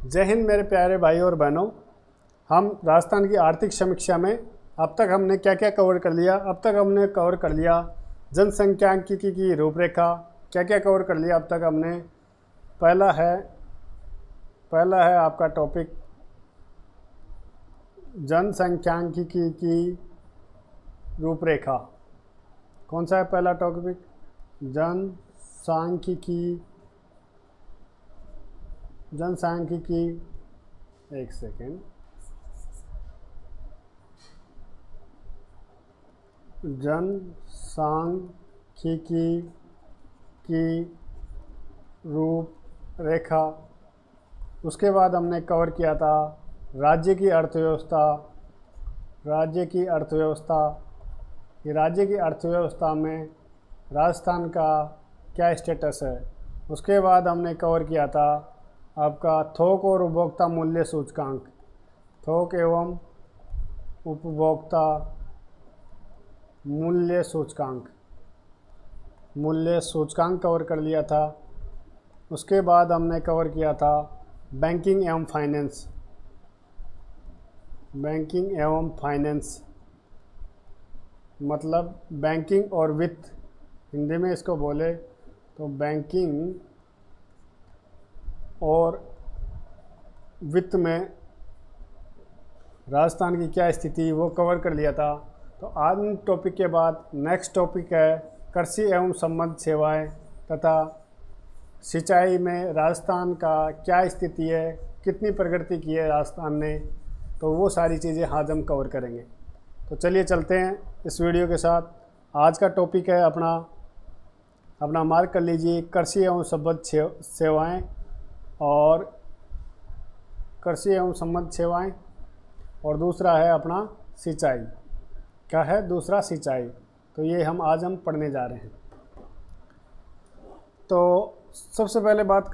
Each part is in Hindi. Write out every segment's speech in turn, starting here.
जय हिंद मेरे प्यारे भाई और बहनों। हम राजस्थान की आर्थिक समीक्षा में अब तक हमने क्या क्या कवर कर लिया। अब तक हमने कवर कर लिया जनसंख्यांकिकी की रूपरेखा। क्या क्या कवर कर लिया अब तक हमने। पहला है आपका टॉपिक जनसंख्यांकिकी की रूपरेखा। कौन सा है पहला टॉपिक? जनसांख्यिकी। एक सेकेंड। जनसांख्यिकी की रूपरेखा। उसके बाद हमने कवर किया था राज्य की अर्थव्यवस्था। राज्य की अर्थव्यवस्था में राजस्थान का क्या स्टेटस है। उसके बाद हमने कवर किया था आपका थोक और उपभोक्ता मूल्य सूचकांक। थोक एवं उपभोक्ता मूल्य सूचकांक कवर कर लिया था। उसके बाद हमने कवर किया था बैंकिंग एवं फाइनेंस मतलब बैंकिंग और वित्त, हिंदी में इसको बोले तो बैंकिंग और वित्त में राजस्थान की क्या स्थिति, वो कवर कर लिया था। तो आज टॉपिक के बाद नेक्स्ट टॉपिक है कृषि एवं संबद्ध सेवाएं तथा सिंचाई में राजस्थान का क्या स्थिति है, कितनी प्रगति की है राजस्थान ने। तो वो सारी चीज़ें आज हम कवर करेंगे। तो चलिए चलते हैं इस वीडियो के साथ। आज का टॉपिक है अपना मार्क कर लीजिए, कृषि एवं संबद्ध सेवाएं और कृषि एवं संबद्ध सेवाएं। और दूसरा है अपना सिंचाई। क्या है दूसरा? सिंचाई। तो ये आज हम पढ़ने जा रहे हैं। तो सबसे पहले बात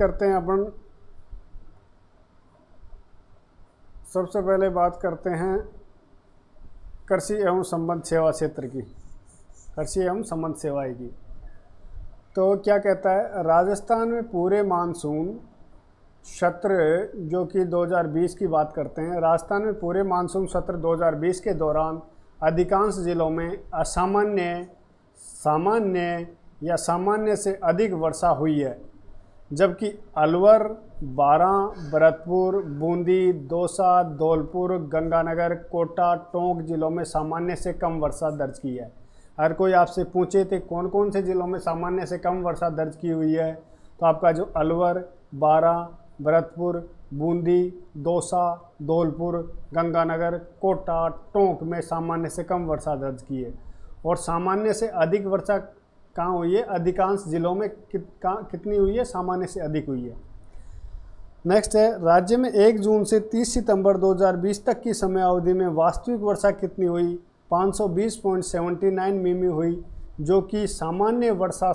करते हैं कृषि एवं संबद्ध सेवा क्षेत्र की, कृषि एवं संबद्ध सेवाएं की। तो क्या कहता है, राजस्थान में पूरे मानसून सत्र जो कि 2020 की बात करते हैं, राजस्थान में पूरे मानसून सत्र 2020 के दौरान अधिकांश जिलों में सामान्य या सामान्य से अधिक वर्षा हुई है, जबकि अलवर, बारां, भरतपुर, बूंदी, दौसा, धौलपुर, गंगानगर, कोटा, टोंक जिलों में सामान्य से कम वर्षा दर्ज की है। अगर कोई आपसे पूछे थे कौन कौन से जिलों में सामान्य से कम वर्षा दर्ज की हुई है, तो आपका जो अलवर, बारां, भरतपुर, बूंदी, दौसा, धौलपुर, गंगानगर, कोटा, टोंक में सामान्य से कम वर्षा दर्ज की है। और सामान्य से अधिक वर्षा कहाँ हुई है? अधिकांश जिलों में कितनी हुई है? सामान्य से अधिक हुई है। नेक्स्ट है, राज्य में 1 जून से 30 सितंबर 2020 तक की समय अवधि में वास्तविक वर्षा कितनी हुई? 520.79 मिमी हुई, जो कि सामान्य वर्षा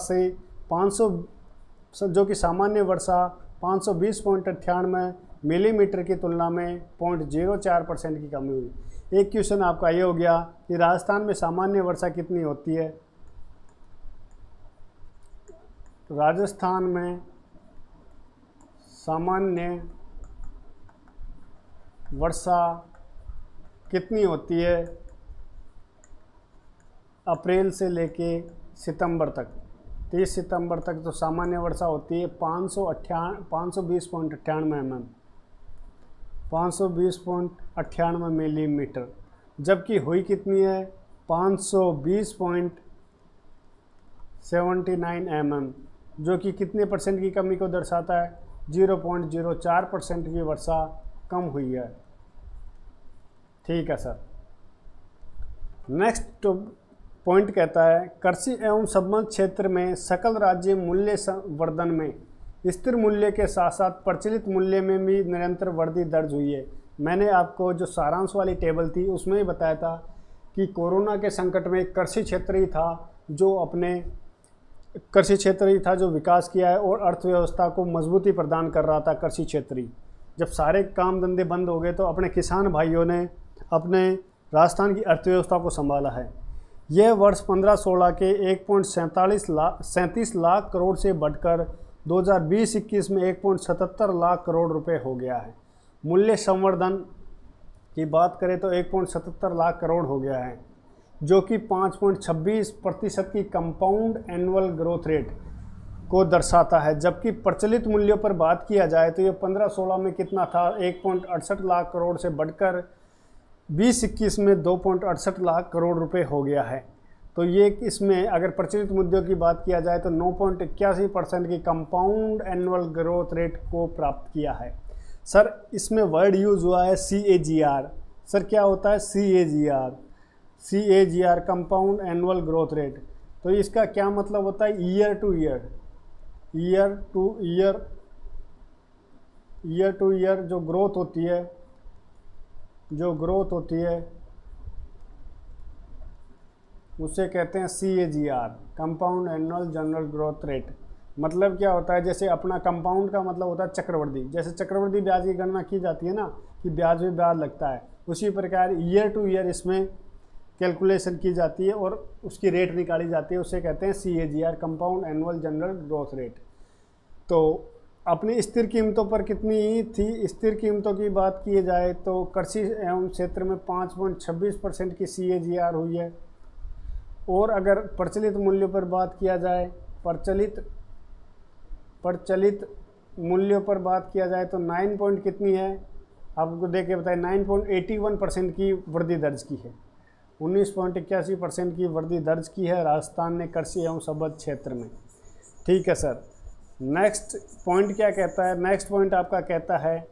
520.98 मिलीमीटर की तुलना में 0.04% की कमी हुई। एक क्वेश्चन आपका ये हो गया कि राजस्थान में सामान्य वर्षा कितनी होती है। राजस्थान में सामान्य वर्षा कितनी होती है अप्रैल से लेके सितंबर तक? 30 सितंबर तक तो सामान्य वर्षा होती है 520.98 मिलीमीटर, जबकि हुई कितनी है? 520.79 mm, जो कि कितने परसेंट की कमी को दर्शाता है? 0.04% की वर्षा कम हुई है। ठीक है सर। नेक्स्ट पॉइंट कहता है, कृषि एवं संबद्ध क्षेत्र में सकल राज्य मूल्य वर्धन में स्थिर मूल्य के साथ साथ प्रचलित मूल्य में भी निरंतर वृद्धि दर्ज हुई है। मैंने आपको जो सारांश वाली टेबल थी उसमें ही बताया था कि कोरोना के संकट में कृषि क्षेत्र ही था जो विकास किया है और अर्थव्यवस्था को मजबूती प्रदान कर रहा था। कृषि क्षेत्र ही जब सारे काम धंधे बंद हो गए तो अपने किसान भाइयों ने अपने राजस्थान की अर्थव्यवस्था को संभाला है। यह वर्ष 15-16 के 1.37 लाख करोड़ से बढ़कर 2020-21 में 1.77 लाख करोड़ रुपए हो गया है। मूल्य संवर्धन की बात करें तो 1.77 लाख करोड़ हो गया है, जो कि 5.26% की कंपाउंड एनुअल ग्रोथ रेट को दर्शाता है। जबकि प्रचलित मूल्यों पर बात किया जाए तो ये 15-16 में कितना था, 1.68 लाख करोड़ से बढ़कर 20-21 में 2.68 लाख करोड़ रुपए हो गया है। तो ये इसमें अगर प्रचलित मुद्दों की बात किया जाए तो 9.81% की कंपाउंड एनुअल ग्रोथ रेट को प्राप्त किया है। सर इसमें वर्ड यूज़ हुआ है CAGR। सर क्या होता है CAGR? CAGR compound annual growth rate. तो इसका क्या मतलब होता है? Year two year, year two year, year two year जो ग्रोथ होती है, जो ग्रोथ होती है उसे कहते हैं CAGR, compound annual general growth rate. मतलब क्या होता है? जैसे अपना कंपाउंड का मतलब होता है चक्रवृद्धि। जैसे चक्रवृद्धि ब्याज की गणना की जाती है ना कि ब्याज में ब्याज लगता है, उसी प्रकार ईयर टू ईयर इसमें कैलकुलेशन की जाती है और उसकी रेट निकाली जाती है, उसे कहते हैं CAGR, compound annual general growth rate. तो अपनी स्थिर कीमतों पर कितनी थी? स्थिर कीमतों की बात की जाए तो कृषि एवं क्षेत्र में 5.26% की CAGR हुई है। और अगर प्रचलित मूल्यों पर बात किया जाए, प्रचलित मूल्यों पर बात किया जाए तो 9 पॉइंट कितनी है आपको देख के बताए, 9.81% की वृद्धि दर्ज की है। 19.81% की वृद्धि दर्ज की है राजस्थान ने कृषि एवं संबद्ध क्षेत्र में। ठीक है सर। नेक्स्ट पॉइंट क्या कहता है? नेक्स्ट पॉइंट आपका कहता है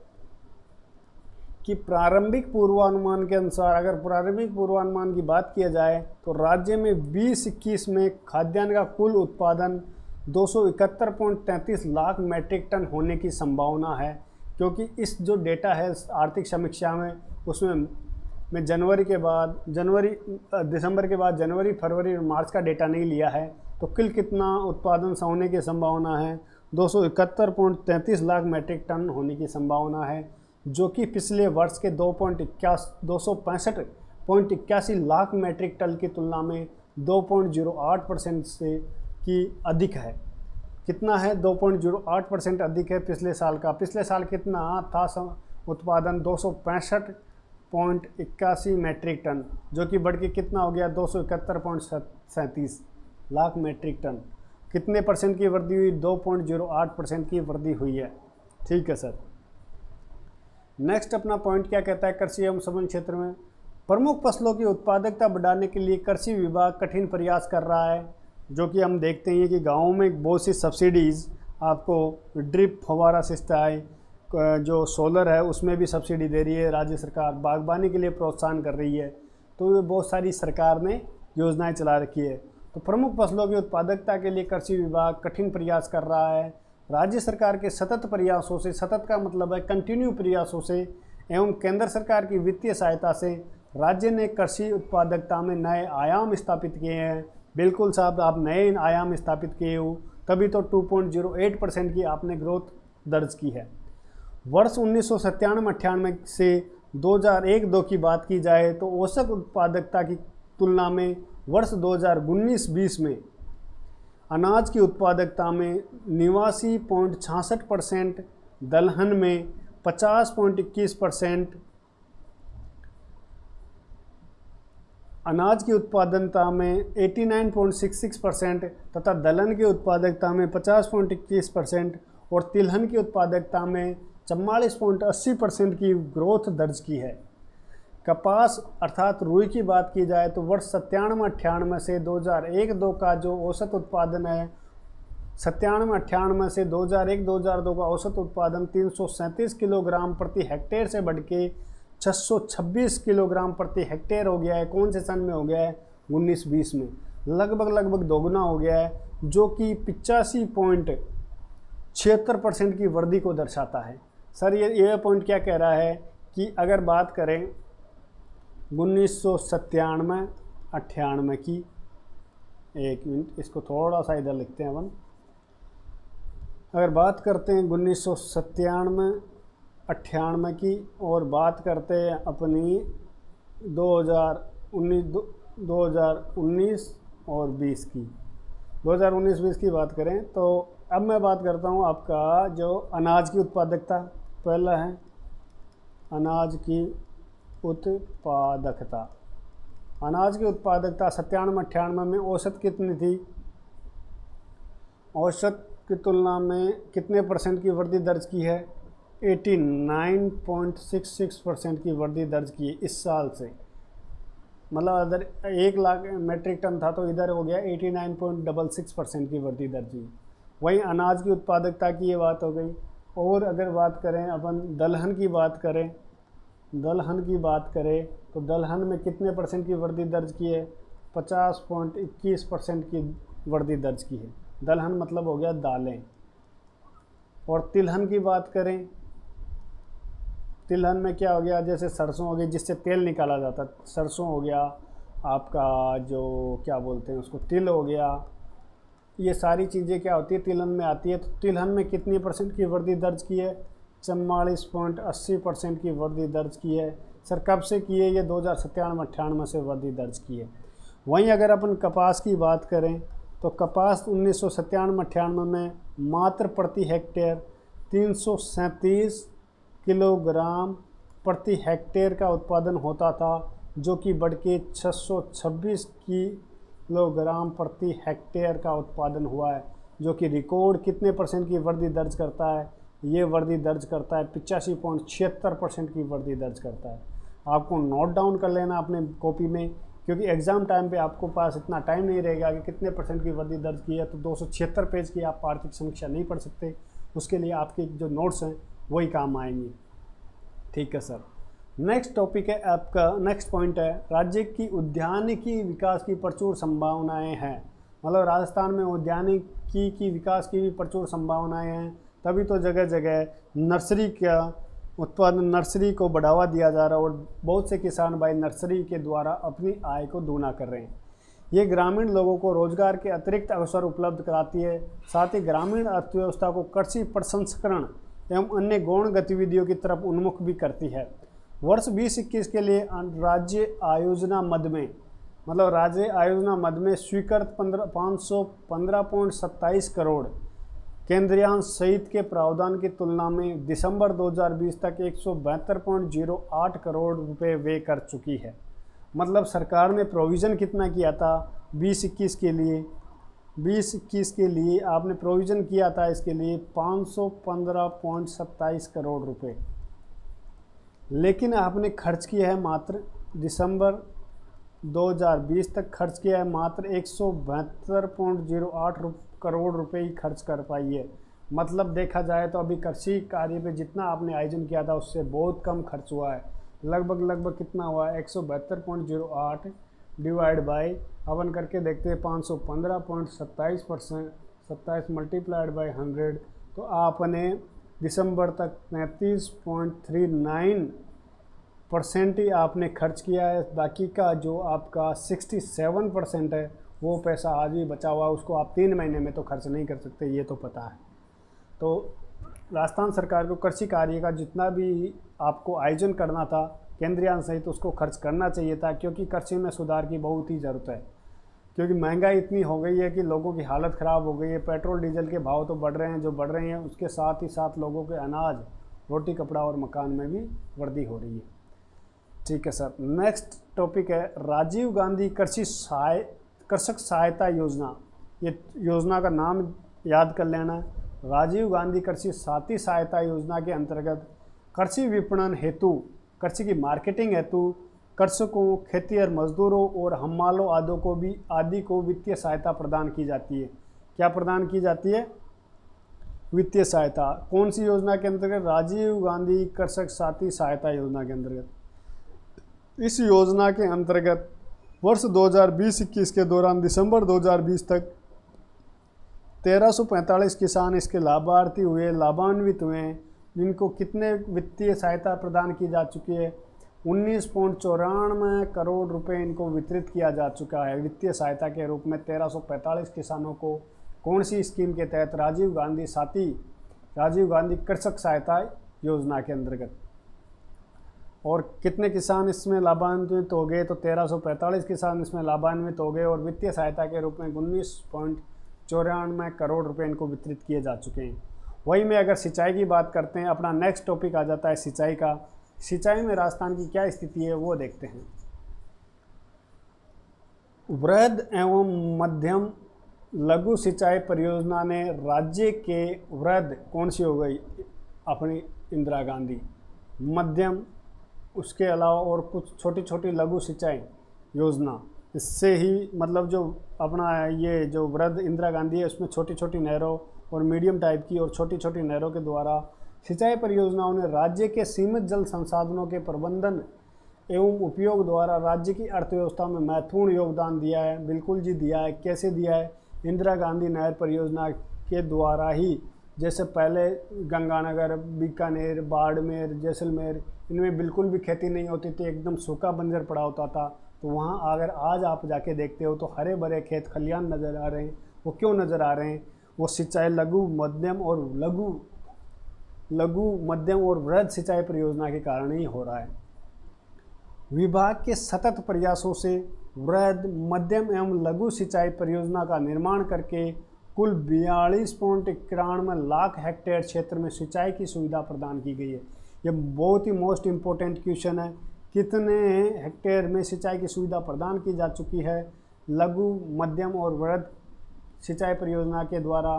कि प्रारंभिक पूर्वानुमान के अनुसार, अगर प्रारंभिक पूर्वानुमान की बात किया जाए तो राज्य में 20-21 में खाद्यान्न का कुल उत्पादन 271.33 लाख मैट्रिक टन होने की संभावना है। क्योंकि इस जो डेटा है आर्थिक समीक्षा में, उसमें मैं दिसंबर के बाद जनवरी, फरवरी और मार्च का डेटा नहीं लिया है। तो कुल कितना उत्पादन होने की संभावना है? 271.33 लाख मैट्रिक टन होने की संभावना है, जो कि पिछले वर्ष के 265.81 लाख मैट्रिक टन की तुलना में 2.08% से की अधिक है। कितना है? 2.08% अधिक है पिछले साल का। पिछले साल कितना था उत्पादन? 265.81 मैट्रिक टन, जो कि बढ़ के कितना हो गया? 271.37 लाख मैट्रिक टन। कितने परसेंट की वृद्धि हुई? 2.08% की वृद्धि हुई है। ठीक है सर। नेक्स्ट अपना पॉइंट क्या कहता है? कृषि एवं संबद्ध क्षेत्र में प्रमुख फसलों की उत्पादकता बढ़ाने के लिए कृषि विभाग कठिन प्रयास कर रहा है, जो कि हम देखते हैं कि गाँव में बहुत सी सब्सिडीज़ आपको ड्रिप फव्वारा सिंचाई, जो सोलर है उसमें भी सब्सिडी दे रही है राज्य सरकार। बागवानी के लिए प्रोत्साहन कर रही है। तो ये बहुत सारी सरकार ने योजनाएं चला रखी है। तो प्रमुख फसलों की उत्पादकता के लिए कृषि विभाग कठिन प्रयास कर रहा है। राज्य सरकार के सतत प्रयासों से, सतत का मतलब है कंटिन्यू प्रयासों से, एवं केंद्र सरकार की वित्तीय सहायता से राज्य ने कृषि उत्पादकता में नए आयाम स्थापित किए हैं। बिल्कुल साहब, आप नए आयाम स्थापित किए हो, तभी तो 2.08% की आपने ग्रोथ दर्ज की है। वर्ष 1997-98 से 2001-2 की बात की जाए तो औसत उत्पादकता की तुलना में वर्ष 2019-20 में अनाज की उत्पादकता में 89.66%, दलहन में 50.21%, अनाज की उत्पादकता में 89.66% तथा दलहन की उत्पादकता में 50.21% और तिलहन की उत्पादकता में 44.80% की ग्रोथ दर्ज की है। कपास अर्थात रुई की बात की जाए तो वर्ष 97-98 से 2001-2 का जो औसत उत्पादन है, 97-98 से 2001-2002 का औसत उत्पादन 337 किलोग्राम प्रति हेक्टेयर से बढ़ के 626 किलोग्राम प्रति हेक्टेयर हो गया है। कौन से सन में हो गया है? 19-20 में। लगभग दोगुना हो गया है, जो कि 85.76% की वृद्धि को दर्शाता है। सर ये पॉइंट क्या कह रहा है कि अगर बात करें 1997-98 की, एक मिनट इसको थोड़ा सा इधर लिखते हैं अपन। अगर बात करते हैं 1997-98 की और बात करते हैं अपनी 2019 और 20 की, 2019-20 की बात करें तो अब मैं बात करता हूं आपका जो अनाज की उत्पादकता। पहला है अनाज की उत्पादकता। अनाज की उत्पादकता 97-98 में औसत कितनी थी? औसत की तुलना में कितने परसेंट की वृद्धि दर्ज की है? 89.66% की वृद्धि दर्ज की है इस साल से। मतलब अगर 1 लाख मेट्रिक टन था तो इधर हो गया 89.66% की वृद्धि दर्ज हुई। वहीं अनाज की उत्पादकता की ये बात हो गई। और अगर बात करें अपन दलहन की बात करें, तो दलहन में कितने परसेंट की वृद्धि दर्ज की है? 50.21% की वृद्धि दर्ज की है। दलहन मतलब हो गया दालें। और तिलहन की बात करें, तिलहन में क्या हो गया, जैसे सरसों हो गई जिससे तेल निकाला जाता है, सरसों हो गया आपका, जो क्या बोलते हैं उसको, तिल हो गया, ये सारी चीज़ें क्या होती है तिलहन में आती है। तो तिलहन में कितनी परसेंट की वृद्धि दर्ज की है? 44.80% की वृद्धि दर्ज की है। सर कब से की है? ये 2097-98 से वृद्धि दर्ज की है। वहीं अगर अपन कपास की बात करें तो कपास 1997-98 में मात्र प्रति हेक्टेयर 337 किलोग्राम प्रति हेक्टेयर का उत्पादन होता था, जो कि बढ़ के 626 किलोग्राम प्रति हेक्टेयर का उत्पादन हुआ है, जो कि रिकॉर्ड कितने परसेंट की वृद्धि दर्ज करता है? ये वृद्धि दर्ज करता है 85.76% की वृद्धि दर्ज करता है। आपको नोट डाउन कर लेना अपने कॉपी में, क्योंकि एग्ज़ाम टाइम पे आपको पास इतना टाइम नहीं रहेगा कि कितने परसेंट की वृद्धि दर्ज की है, तो 276 पेज की आप आर्थिक समीक्षा नहीं पढ़ सकते। उसके लिए आपके जो नोट्स हैं वही काम आएंगे। ठीक है सर। नेक्स्ट टॉपिक है आपका, नेक्स्ट पॉइंट है राज्य की उद्यानिकी विकास की प्रचुर संभावनाएं हैं। मतलब राजस्थान में उद्यानिकी की विकास की भी प्रचुर संभावनाएं हैं, तभी तो जगह जगह नर्सरी का उत्पादन, नर्सरी को बढ़ावा दिया जा रहा है और बहुत से किसान भाई नर्सरी के द्वारा अपनी आय को दूना कर रहे हैं। ये ग्रामीण लोगों को रोजगार के अतिरिक्त अवसर उपलब्ध कराती है, साथ ही ग्रामीण अर्थव्यवस्था को कृषि प्रसंस्करण एवं अन्य गौण गतिविधियों की तरफ उन्मुख भी करती है। वर्ष 2021 के लिए राज्य आयोजना मद में, मतलब राज्य आयोजना मद में स्वीकृत 515.27 करोड़ केंद्रीयांश सहित के प्रावधान की तुलना में दिसंबर 2020 तक 172.08 करोड़ रुपए व्यय कर चुकी है। मतलब सरकार ने प्रोविज़न कितना किया था 2021 के लिए? 2021 के लिए आपने प्रोविज़न किया था इसके लिए 515.27 करोड़ रुपए, लेकिन आपने खर्च किया है मात्र दिसंबर 2020 तक खर्च किया है मात्र 172.08 करोड़ रुपए ही खर्च कर पाई है। मतलब देखा जाए तो अभी कृषि कार्य पे जितना आपने आयोजन किया था उससे बहुत कम खर्च हुआ है। लगभग कितना हुआ है? 172.08 डिवाइड बाई अपन करके देखते हैं 515.27% 27 मल्टीप्लाइड बाई 100, तो आपने दिसंबर तक 33.39% ही आपने खर्च किया है। बाकी का जो आपका 67% है वो पैसा आज भी बचा हुआ है, उसको आप 3 महीने में तो खर्च नहीं कर सकते, ये तो पता है। तो राजस्थान सरकार को कृषि कार्य का जितना भी आपको आयोजन करना था केंद्रीय सहित उसको खर्च करना चाहिए था, क्योंकि कृषि में सुधार की बहुत ही ज़रूरत है। क्योंकि महंगाई इतनी हो गई है कि लोगों की हालत ख़राब हो गई है। पेट्रोल डीजल के भाव तो बढ़ रहे हैं, जो बढ़ रहे हैं उसके साथ ही साथ लोगों के अनाज, रोटी, कपड़ा और मकान में भी वृद्धि हो रही है। ठीक है सर। नेक्स्ट टॉपिक है राजीव गांधी कृषक सहायता योजना। ये योजना का नाम याद कर लेना है, राजीव गांधी कृषि साथी सहायता योजना के अंतर्गत कृषि विपणन हेतु, कृषि की मार्केटिंग हेतु कृषकों, खेतिहर मजदूरों और हम्मालों आदि को वित्तीय सहायता प्रदान की जाती है। क्या प्रदान की जाती है? वित्तीय सहायता। कौन सी योजना के अंतर्गत? राजीव गांधी कृषक साथी सहायता योजना के अंतर्गत। इस योजना के अंतर्गत वर्ष 2020-21 के दौरान दिसंबर 2020 तक 1345 किसान इसके लाभान्वित हुए, जिनको कितने वित्तीय सहायता प्रदान की जा चुकी है? 19.94 करोड़ रुपए इनको वितरित किया जा चुका है वित्तीय सहायता के रूप में 1345 किसानों को। कौन सी स्कीम के तहत? राजीव गांधी कृषक सहायता योजना के अंतर्गत। और कितने किसान इसमें लाभान्वित हो गए? तो 1345 किसान इसमें लाभान्वित हो गए और वित्तीय सहायता के रूप में 19.94 करोड़ रुपए इनको वितरित किए जा चुके हैं। वही में अगर सिंचाई की बात करते हैं, अपना नेक्स्ट टॉपिक आ जाता है सिंचाई का। सिंचाई में राजस्थान की क्या स्थिति है वो देखते हैं। वृहद एवं मध्यम लघु सिंचाई परियोजना ने राज्य के वृहद कौन सी हो गई, अपनी इंदिरा गांधी, मध्यम उसके अलावा और कुछ छोटी छोटी लघु सिंचाई योजना, इससे ही मतलब जो अपना ये जो वृहद इंदिरा गांधी है उसमें छोटी छोटी नहरों और मीडियम टाइप की और छोटी छोटी नहरों के द्वारा सिंचाई परियोजनाओं ने राज्य के सीमित जल संसाधनों के प्रबंधन एवं उपयोग द्वारा राज्य की अर्थव्यवस्था में महत्वपूर्ण योगदान दिया है। बिल्कुल जी दिया है। कैसे दिया है? इंदिरा गांधी नहर परियोजना के द्वारा ही, जैसे पहले गंगानगर, बीकानेर, बाड़मेर, जैसलमेर इनमें बिल्कुल भी खेती नहीं होती थी, एकदम सूखा बंजर पड़ा होता था। तो वहाँ अगर आज आप जाके देखते हो तो हरे भरे खेत खलियान नज़र आ रहे हैं। वो क्यों नज़र आ रहे हैं? वो सिंचाई लघु मध्यम और वृहद सिंचाई परियोजना के कारण ही हो रहा है। विभाग के सतत प्रयासों से वृहद, मध्यम एवं लघु सिंचाई परियोजना का निर्माण करके कुल 42.91 लाख हेक्टेयर क्षेत्र में सिंचाई की सुविधा प्रदान की गई है। ये बहुत ही मोस्ट इम्पोर्टेंट क्वेश्चन है, कितने हेक्टेयर में सिंचाई की सुविधा प्रदान की जा चुकी है? लघु, मध्यम और वृहद सिंचाई परियोजना के द्वारा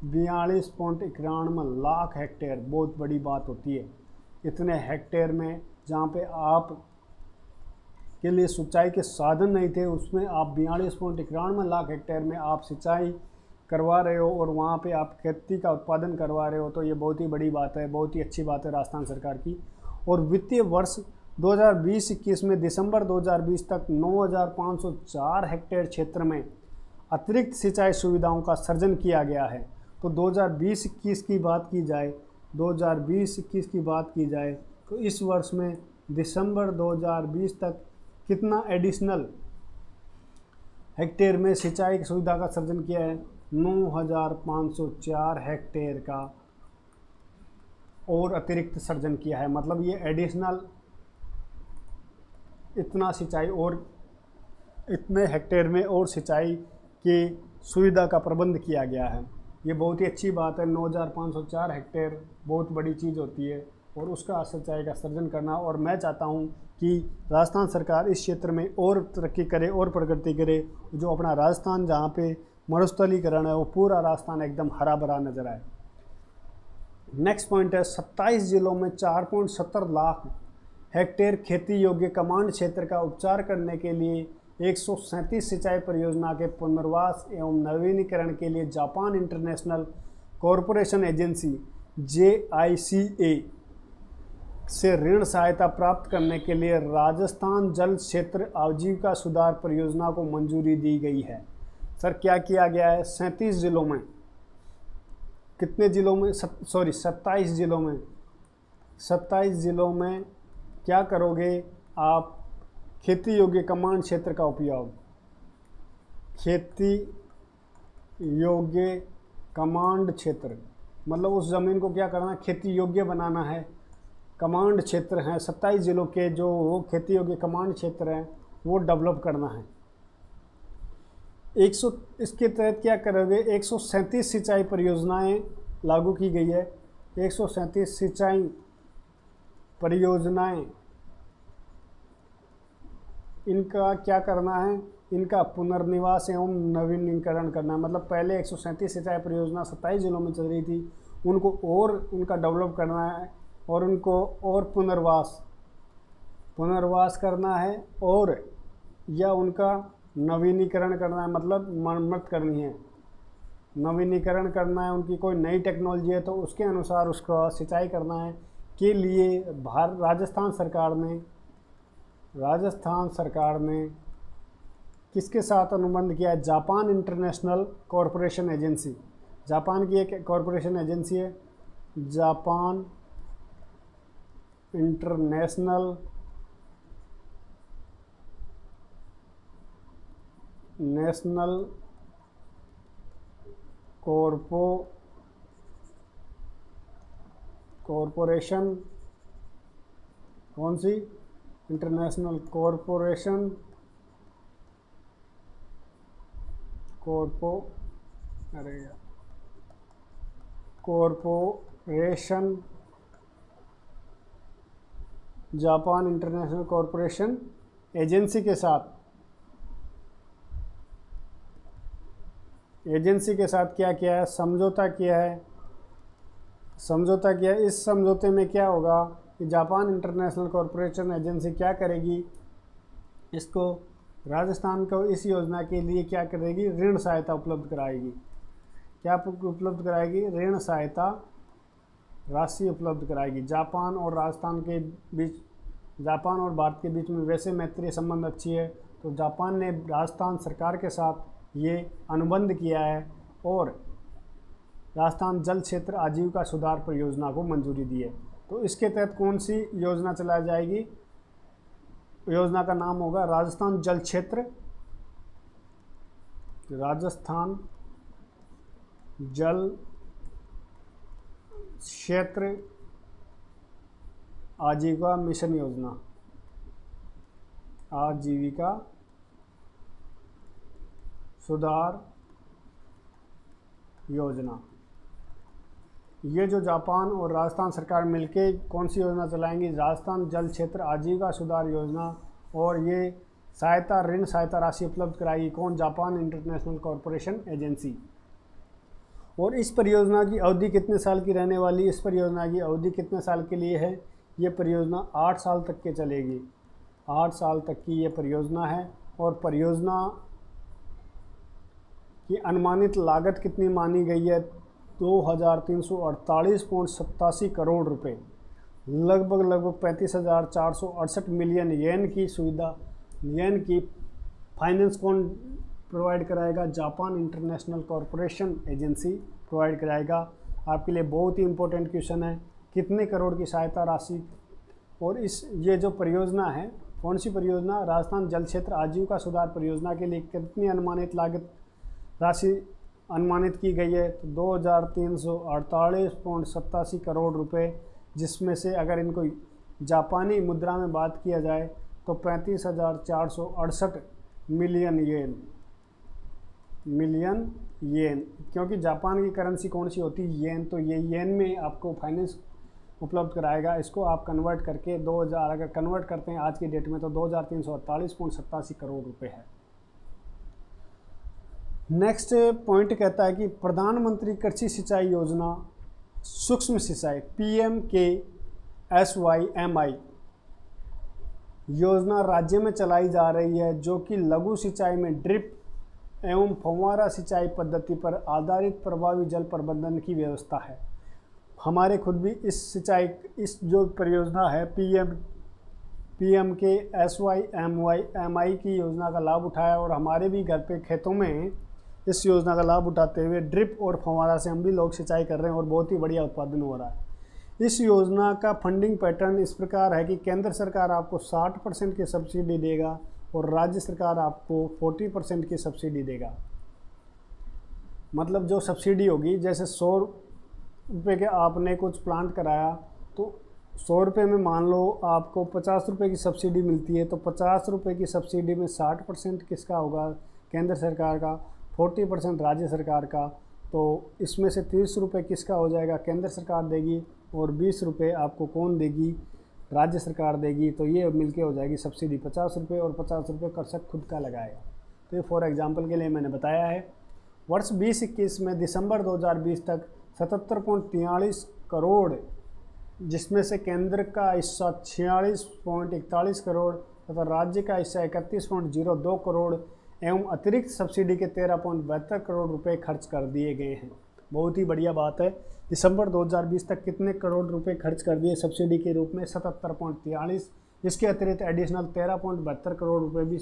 42.91 लाख हेक्टेयर, बहुत बड़ी बात होती है। इतने हेक्टेयर में जहाँ पे आप के लिए सिंचाई के साधन नहीं थे, उसमें आप 42.91 लाख हेक्टेयर में आप सिंचाई करवा रहे हो और वहाँ पे आप खेती का उत्पादन करवा रहे हो, तो ये बहुत ही बड़ी बात है, बहुत ही अच्छी बात है राजस्थान सरकार की। और वित्तीय वर्ष 2020-21 में दिसंबर 2020 तक 9,504 हेक्टेयर क्षेत्र में अतिरिक्त सिंचाई सुविधाओं का सृजन किया गया है। तो 2020-21 की बात की जाए, 2020-21 की बात की जाए तो इस वर्ष में दिसंबर 2020 तक कितना एडिशनल हेक्टेयर में सिंचाई की सुविधा का सृजन किया है? 9,504 हेक्टेयर का और अतिरिक्त सृजन किया है। मतलब ये एडिशनल इतना सिंचाई और इतने हेक्टेयर में और सिंचाई की सुविधा का प्रबंध किया गया है। ये बहुत ही अच्छी बात है। 9,504 हेक्टेयर बहुत बड़ी चीज़ होती है और उसका सिंचाई का सृजन करना। और मैं चाहता हूँ कि राजस्थान सरकार इस क्षेत्र में और तरक्की करे और प्रगति करे। जो अपना राजस्थान जहाँ पे मरुस्थलीकरण है वो पूरा राजस्थान एकदम हरा भरा नजर आए। नेक्स्ट पॉइंट है 27 जिलों में 4.70 लाख हेक्टेयर खेती योग्य कमांड क्षेत्र का उपचार करने के लिए 137 सिंचाई परियोजना के पुनर्वास एवं नवीनीकरण के लिए Japan international corporation agency JICA से ऋण सहायता प्राप्त करने के लिए राजस्थान जल क्षेत्र आजीविका सुधार परियोजना को मंजूरी दी गई है। सर क्या किया गया है? 37 जिलों में, कितने जिलों में? 27 जिलों में। 27 जिलों में क्या करोगे आप? खेती योग्य कमांड क्षेत्र का उपयोग, खेती योग्य कमांड क्षेत्र मतलब उस ज़मीन को क्या करना है? खेती योग्य बनाना है। कमांड क्षेत्र हैं 27 जिलों के, जो वो खेती योग्य कमांड क्षेत्र हैं वो डेवलप करना है। 100 इसके तहत क्या करोगे? 137 सिंचाई परियोजनाएं लागू की गई है। 137 सिंचाई परियोजनाएं, इनका क्या करना है? इनका पुनर्निवास एवं नवीनीकरण करना है। मतलब पहले 137 सिंचाई परियोजना 27 जिलों में चल रही थी, उनको और उनका डेवलप करना है और उनको और पुनर्वास करना है और या उनका नवीनीकरण करना है, मतलब मरम्मत करनी है, नवीनीकरण करना है। उनकी कोई नई टेक्नोलॉजी है तो उसके अनुसार उसका सिंचाई करना है। के लिए राजस्थान सरकार ने किसके साथ अनुबंध किया है? Japan international corporation agency. Japan की एक कॉरपोरेशन एजेंसी है, जापान इंटरनेशनल कॉरपोरेशन, कौन सी? International corporation Japan international corporation agency के साथ क्या किया है, समझौता किया है। इस समझौते में क्या होगा कि जापान इंटरनेशनल कॉरपोरेशन एजेंसी क्या करेगी, इसको राजस्थान को इस योजना के लिए क्या करेगी, ऋण सहायता उपलब्ध कराएगी। क्या उपलब्ध कराएगी? ऋण सहायता राशि उपलब्ध कराएगी। जापान और भारत के बीच में वैसे मैत्रीय संबंध अच्छी है, तो जापान ने राजस्थान सरकार के साथ ये अनुबंध किया है और राजस्थान जल क्षेत्र आजीविका सुधार परियोजना को मंजूरी दी है। तो इसके तहत कौन सी योजना चलाई जाएगी? योजना का नाम होगा राजस्थान जल क्षेत्र आजीविका मिशन योजना, आजीविका सुधार योजना। ये जो जापान और राजस्थान सरकार मिलके कौन सी योजना चलाएंगी? राजस्थान जल क्षेत्र आजीविका सुधार योजना। और ये ऋण सहायता राशि उपलब्ध कराएगी कौन? Japan international corporation agency. और इस परियोजना की अवधि कितने साल की रहने वाली? इस परियोजना की अवधि कितने साल के लिए है? ये परियोजना 8 साल तक के चलेगी। 8 साल तक की ये परियोजना है। और परियोजना की अनुमानित लागत कितनी मानी गई है? 2348.87 करोड़ रुपए, लगभग 35,468 मिलियन येन की फाइनेंस कौन प्रोवाइड कराएगा? Japan international corporation agency provide कराएगा। आपके लिए बहुत ही इंपॉर्टेंट क्वेश्चन है, कितने करोड़ की सहायता राशि? और ये जो परियोजना है, कौन सी परियोजना? राजस्थान जल क्षेत्र आजीविका सुधार परियोजना के लिए कितनी अनुमानित लागत राशि अनुमानित की गई है? तो 2348.87 करोड़ रुपए, जिसमें से अगर इनको जापानी मुद्रा में बात किया जाए तो 35,468 मिलियन येन, क्योंकि जापान की करेंसी कौन सी होती है? येन। तो ये येन में आपको फाइनेंस उपलब्ध कराएगा। इसको आप कन्वर्ट करके 2000 अगर कन्वर्ट करते हैं आज की डेट में तो 2348.87 करोड़ रुपए है। नेक्स्ट पॉइंट कहता है कि प्रधानमंत्री कृषि सिंचाई योजना सूक्ष्म सिंचाई PMKSYMI योजना राज्य में चलाई जा रही है, जो कि लघु सिंचाई में ड्रिप एवं फव्वारा सिंचाई पद्धति पर आधारित प्रभावी जल प्रबंधन की व्यवस्था है। हमारे खुद भी इस जो परियोजना है PMKSYMI की योजना का लाभ उठाया और हमारे भी घर पे खेतों में इस योजना का लाभ उठाते हुए ड्रिप और फव्वारा से हम भी लोग सिंचाई कर रहे हैं और बहुत ही बढ़िया उत्पादन हो रहा है। इस योजना का फंडिंग पैटर्न इस प्रकार है कि केंद्र सरकार आपको 60% की सब्सिडी देगा और राज्य सरकार आपको 40% की सब्सिडी देगा। मतलब जो सब्सिडी होगी, जैसे 100 रुपये के आपने कुछ प्लांट कराया तो 100 रुपये में मान लो आपको 50 रुपये की सब्सिडी मिलती है, तो 50 रुपये की सब्सिडी में 60% किसका होगा? केंद्र सरकार का, 40% राज्य सरकार का। तो इसमें से 30 रुपये किसका हो जाएगा? केंद्र सरकार देगी और 20 रुपये आपको कौन देगी? राज्य सरकार देगी। तो ये मिलके हो जाएगी सब्सिडी 50 रुपये और 50 रुपये कृषक खुद का लगाएगा। तो ये फॉर एग्जांपल के लिए मैंने बताया है। वर्ष 2021 में दिसंबर 2020 तक 77.43 करोड़, जिसमें से केंद्र का हिस्सा 46.41 करोड़ तथा राज्य का हिस्सा 31.02 करोड़ एवं अतिरिक्त सब्सिडी के 13.72 करोड़ रुपए खर्च कर दिए गए हैं। बहुत ही बढ़िया बात है। दिसंबर 2020 तक कितने करोड़ रुपए खर्च कर दिए सब्सिडी के रूप में? 77.43। इसके अतिरिक्त एडिशनल 13.72 करोड़ रुपए भी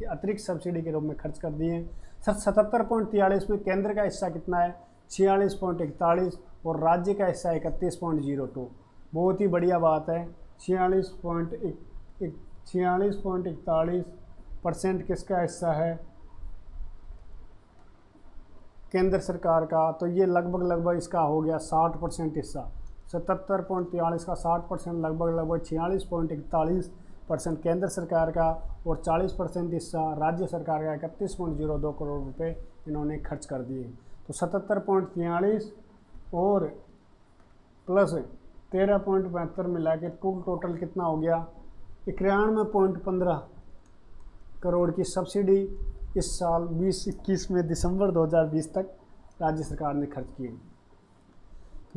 अतिरिक्त सब्सिडी के रूप में खर्च कर दिए हैं। 77.43 में केंद्र का हिस्सा कितना है? 46.41 और राज्य का हिस्सा 31.02। बहुत ही बढ़िया बात है। 46.41% किसका हिस्सा है? केंद्र सरकार का। तो ये लगभग इसका हो गया 60% हिस्सा। 77.43 का 60% लगभग 46.41% केंद्र सरकार का और 40% हिस्सा राज्य सरकार का 31.02 करोड़ रुपए इन्होंने खर्च कर दिए। तो 77.43 और प्लस 13.72 मिला के कुल टोटल कितना हो गया, 91.15 करोड़ की सब्सिडी इस साल 2021 में दिसंबर 2020 तक राज्य सरकार ने खर्च की।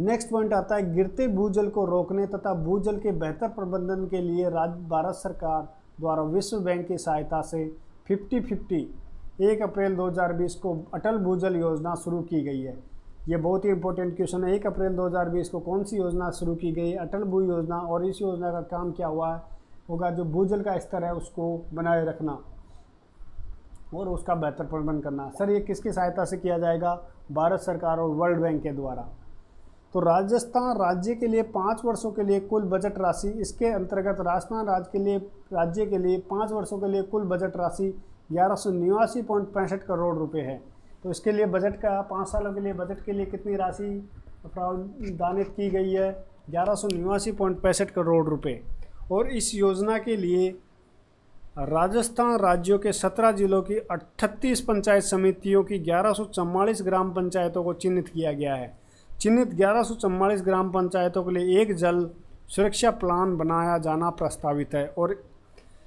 नेक्स्ट पॉइंट आता है, गिरते भूजल को रोकने तथा भूजल के बेहतर प्रबंधन के लिए भारत सरकार द्वारा विश्व बैंक की सहायता से 50-50 1 अप्रैल 2020 को अटल भूजल योजना शुरू की गई है। ये बहुत ही इंपॉर्टेंट क्वेश्चन है। 1 अप्रैल 2020 को कौन सी योजना शुरू की गई, अटल भू योजना, और इस योजना का काम क्या होगा, जो भूजल का स्तर है उसको बनाए रखना और उसका बेहतर प्रबंधन करना। सर ये किसकी सहायता से किया जाएगा, भारत सरकार और वर्ल्ड बैंक के द्वारा। तो राजस्थान राज्य के लिए 5 वर्षों के लिए कुल बजट राशि, इसके अंतर्गत राजस्थान राज्य के लिए 5 वर्षों के लिए कुल बजट राशि 1189.65 करोड़ रुपए है। तो इसके लिए बजट का 5 सालों के लिए बजट के लिए कितनी राशि प्रावधानित की गई है, 1189.65 करोड़ रुपए। और इस योजना के लिए राजस्थान राज्यों के 17 जिलों की 38 पंचायत समितियों की 1144 ग्राम पंचायतों को चिन्हित किया गया है। चिन्हित 1144 ग्राम पंचायतों के लिए एक जल सुरक्षा प्लान बनाया जाना प्रस्तावित है। और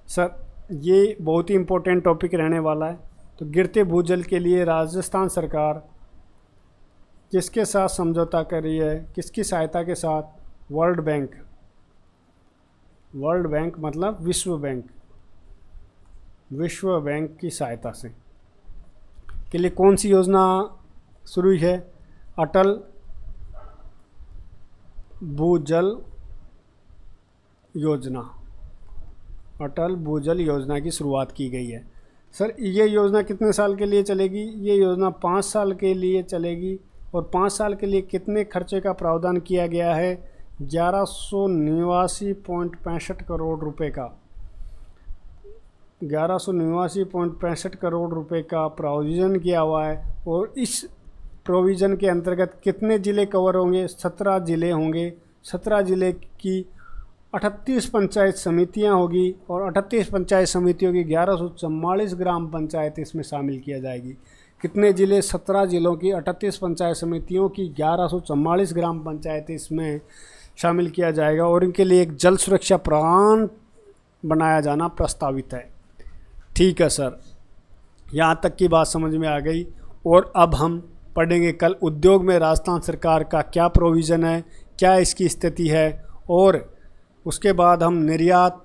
सर ये बहुत ही इम्पोर्टेंट टॉपिक रहने वाला है। तो गिरते भूजल के लिए राजस्थान सरकार किसके साथ समझौता कर रही है, किसकी सहायता के साथ, वर्ल्ड बैंक मतलब विश्व बैंक की सहायता से के लिए कौन सी योजना शुरू हुई है, अटल भूजल योजना की शुरुआत की गई है। सर ये योजना कितने साल के लिए चलेगी, ये योजना 5 साल के लिए चलेगी। और 5 साल के लिए कितने खर्चे का प्रावधान किया गया है, 1189.65 करोड़ रुपए का, 1189.65 करोड़ रुपए का प्रोविज़न किया हुआ है। और इस प्रोविज़न के अंतर्गत कितने ज़िले कवर होंगे, 17 ज़िले होंगे। 17 ज़िले की 38 पंचायत समितियां होगी और 38 पंचायत समितियों की 1144 ग्राम पंचायत इसमें शामिल किया जाएगी। कितने ज़िले, 17 ज़िलों की 38 पंचायत समितियों की 1144 ग्राम पंचायत इसमें शामिल किया जाएगा। और इनके लिए एक जल सुरक्षा प्लान बनाया जाना प्रस्तावित है। ठीक है सर, यहाँ तक की बात समझ में आ गई। और अब हम पढ़ेंगे कल उद्योग में राजस्थान सरकार का क्या प्रोविज़न है, क्या इसकी स्थिति है, और उसके बाद हम निर्यात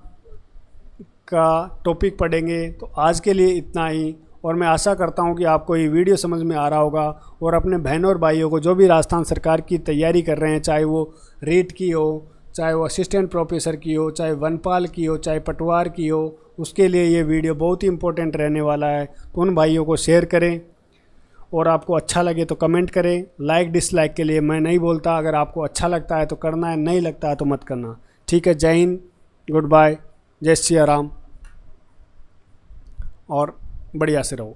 का टॉपिक पढ़ेंगे। तो आज के लिए इतना ही। और मैं आशा करता हूँ कि आपको ये वीडियो समझ में आ रहा होगा। और अपने बहनों और भाइयों को जो भी राजस्थान सरकार की तैयारी कर रहे हैं, चाहे वो रीट की हो, चाहे वो असिस्टेंट प्रोफेसर की हो, चाहे वनपाल की हो, चाहे पटवार की हो, उसके लिए ये वीडियो बहुत ही इंपॉर्टेंट रहने वाला है। तो उन भाइयों को शेयर करें और आपको अच्छा लगे तो कमेंट करें। लाइक डिसलाइक के लिए मैं नहीं बोलता, अगर आपको अच्छा लगता है तो करना है, नहीं लगता है तो मत करना। ठीक है, जय हिंद, गुड बाय, जय श्री राम और बढ़िया से रहो।